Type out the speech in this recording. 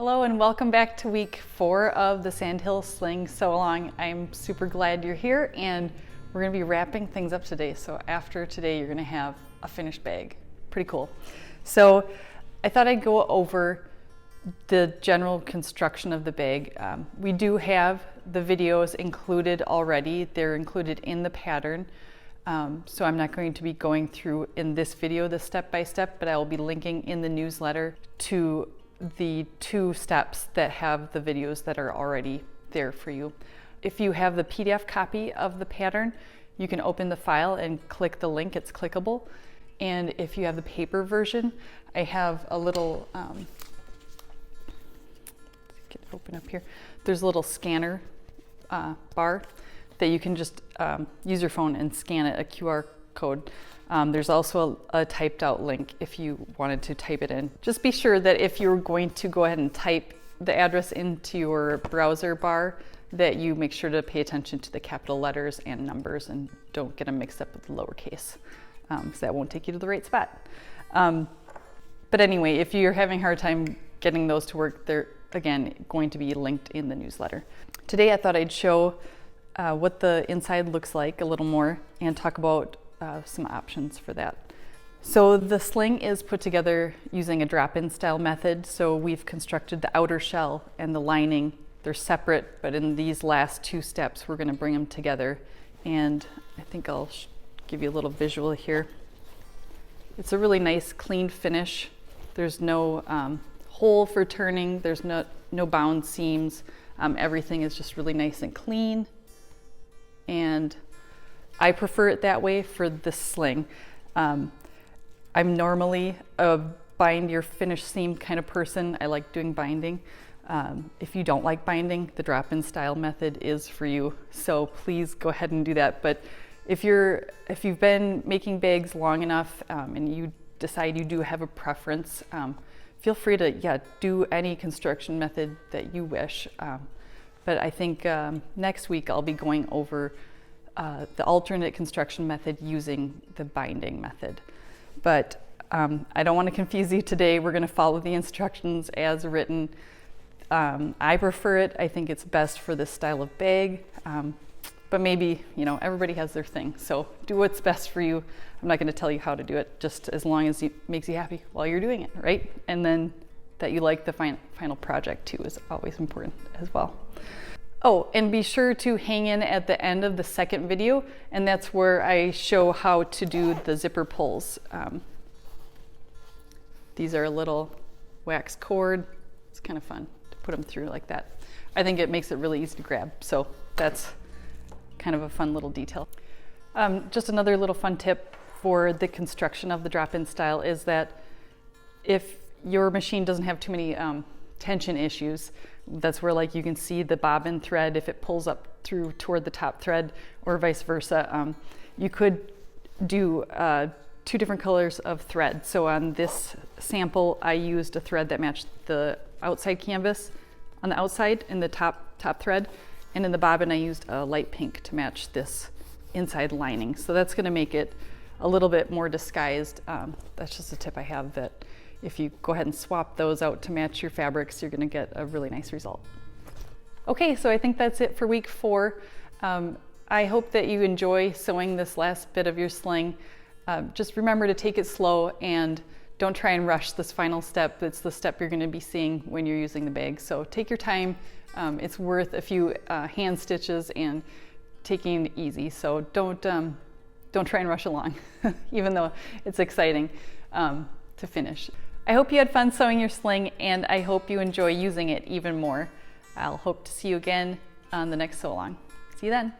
Hello and welcome back to week 4 of the Sandhill Sling Sew Along. I'm super glad you're here and we're going to be wrapping things up today. So after today you're going to have a finished bag. Pretty cool. So I thought I'd go over the general construction of the bag. We do have the videos included already. They're included in the pattern. So I'm not going to be going through in this video the step-by-step, but I will be linking in the newsletter to the 2 steps that have the videos that are already there for you. If you have the PDF copy of the pattern, you can open the file and click the link, it's clickable. And if you have the paper version, I have a little, get it open up here. There's a little scanner bar that you can just use your phone and scan it, a QR code. There's also a typed out link if you wanted to type it in. Just be sure that if you're going to go ahead and type the address into your browser bar, that you make sure to pay attention to the capital letters and numbers and don't get them mixed up with the lowercase, because that won't take you to the right spot. But anyway, if you're having a hard time getting those to work, they're again going to be linked in the newsletter. Today I thought I'd show what the inside looks like a little more and talk about some options for that. So the sling is put together using a drop-in style method. So we've constructed the outer shell and the lining. They're separate, but in these last 2 steps, we're going to bring them together. And I think I'll give you a little visual here. It's a really nice, clean finish. There's no hole for turning. There's no bound seams. Everything is just really nice and clean. And I prefer it that way for the sling. I'm normally a bind your finished seam kind of person. I like doing binding. If you don't like binding, the drop-in style method is for you. So please go ahead and do that. But if you've been making bags long enough and you decide you do have a preference, feel free to do any construction method that you wish. But I think next week I'll be going over the alternate construction method using the binding method. But I don't want to confuse you today. We're going to follow the instructions as written. I prefer it. I think it's best for this style of bag. But maybe, everybody has their thing. So do what's best for you. I'm not going to tell you how to do it, just as long as it makes you happy while you're doing it, right? And then that you like the final project too is always important as well. Oh, and be sure to hang in at the end of the second video, and that's where I show how to do the zipper pulls. These are a little wax cord. It's kind of fun to put them through like that. I think it makes it really easy to grab, so that's kind of a fun little detail. Just another little fun tip for the construction of the drop-in style is that if your machine doesn't have too many tension issues, that's where you can see the bobbin thread if it pulls up through toward the top thread or vice versa. You could do 2 different colors of thread. So on this sample I used a thread that matched the outside canvas on the outside in the top thread, and in the bobbin I used a light pink to match this inside lining. So that's going to make it a little bit more disguised. That's just a tip I have, that if you go ahead and swap those out to match your fabrics, you're going to get a really nice result. Okay, so I think that's it for week 4. I hope that you enjoy sewing this last bit of your sling. Just remember to take it slow and don't try and rush this final step. It's the step you're going to be seeing when you're using the bag. So take your time. It's worth a few hand stitches and taking it easy. So don't try and rush along, even though it's exciting to finish. I hope you had fun sewing your sling, and I hope you enjoy using it even more. I'll hope to see you again on the next sew along. See you then.